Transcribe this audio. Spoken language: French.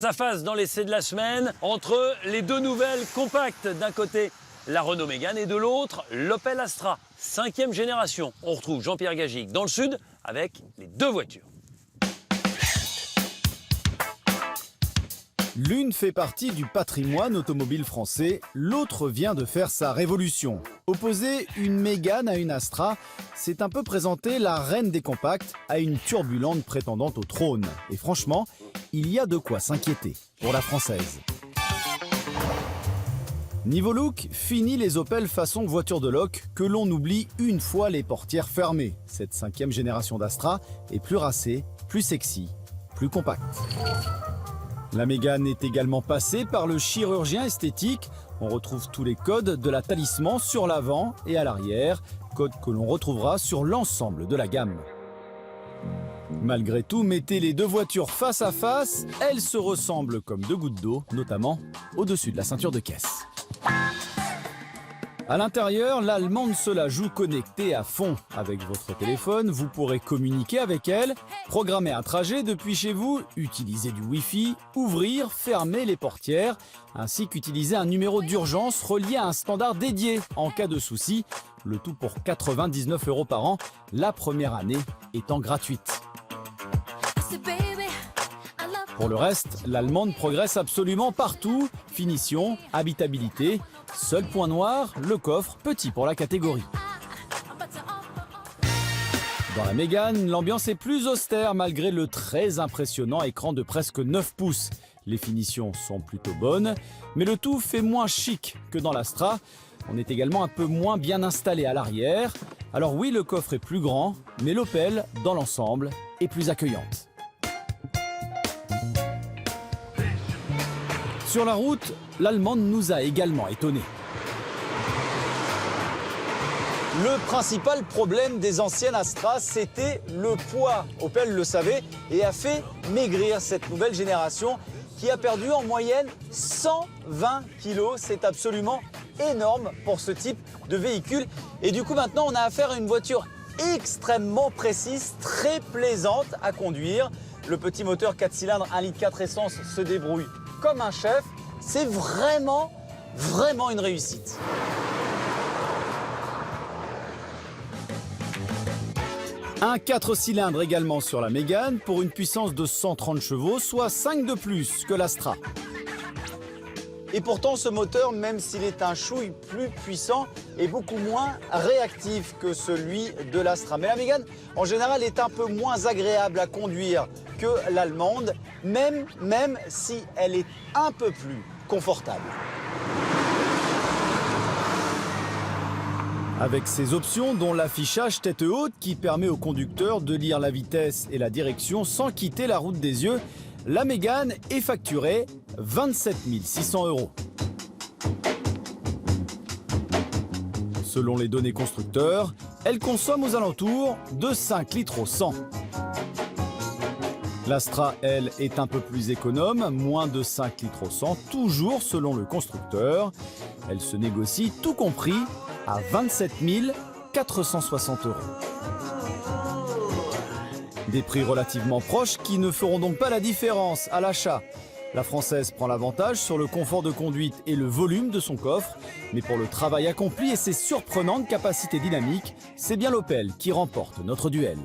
Face à face dans l'essai de la semaine entre les deux nouvelles compactes. D'un côté, la Renault Mégane et de l'autre, l'Opel Astra. 5e génération. On retrouve Jean-Pierre Gagic dans le sud avec les deux voitures. L'une fait partie du patrimoine automobile français, l'autre vient de faire sa révolution. Opposer une Mégane à une Astra, c'est un peu présenter la reine des compacts à une turbulente prétendante au trône. Et franchement, il y a de quoi s'inquiéter pour la française. Niveau look, fini les Opel façon voiture de loc que l'on oublie une fois les portières fermées. Cette 5e génération d'Astra est plus racée, plus sexy, plus compacte. La Mégane est également passée par le chirurgien esthétique. On retrouve tous les codes de la Talisman sur l'avant et à l'arrière, codes que l'on retrouvera sur l'ensemble de la gamme. Malgré tout, mettez les deux voitures face à face, elles se ressemblent comme deux gouttes d'eau, notamment au-dessus de la ceinture de caisse. À l'intérieur, l'allemande se la joue connectée à fond. Avec votre téléphone, vous pourrez communiquer avec elle, programmer un trajet depuis chez vous, utiliser du Wi-Fi, ouvrir, fermer les portières, ainsi qu'utiliser un numéro d'urgence relié à un standard dédié en cas de souci. Le tout pour 99 € par an, la première année étant gratuite. Pour le reste, l'allemande progresse absolument partout. Finition, habitabilité. Seul point noir, le coffre, petit pour la catégorie. Dans la Mégane, l'ambiance est plus austère malgré le très impressionnant écran de presque 9 pouces. Les finitions sont plutôt bonnes, mais le tout fait moins chic que dans l'Astra. On est également un peu moins bien installé à l'arrière. Alors oui, le coffre est plus grand, mais l'Opel, dans l'ensemble, est plus accueillante. Sur la route, l'allemande nous a également étonnés. Le principal problème des anciennes Astra, c'était le poids. Opel le savait et a fait maigrir cette nouvelle génération qui a perdu en moyenne 120 kg. C'est absolument énorme pour ce type de véhicule. Et du coup, maintenant, on a affaire à une voiture extrêmement précise, très plaisante à conduire. Le petit moteur 4 cylindres, 1,4 litre essence se débrouille comme un chef. C'est vraiment une réussite. Un 4 cylindres également sur la Mégane pour une puissance de 130 chevaux, soit 5 de plus que l'Astra. Et pourtant, ce moteur, même s'il est un chouille plus puissant, est beaucoup moins réactif que celui de l'Astra. Mais la Mégane, en général, est un peu moins agréable à conduire que l'allemande, même si elle est un peu plus confortable. Avec ses options, dont l'affichage tête haute qui permet au conducteur de lire la vitesse et la direction sans quitter la route des yeux, la Mégane est facturée 27 600 €. Selon les données constructeurs, elle consomme aux alentours de 5 litres au 100. L'Astra, elle, est un peu plus économe, moins de 5 litres au 100, toujours selon le constructeur. Elle se négocie tout compris à 27 460 €. Des prix relativement proches qui ne feront donc pas la différence à l'achat. La française prend l'avantage sur le confort de conduite et le volume de son coffre, mais pour le travail accompli et ses surprenantes capacités dynamiques, c'est bien l'Opel qui remporte notre duel.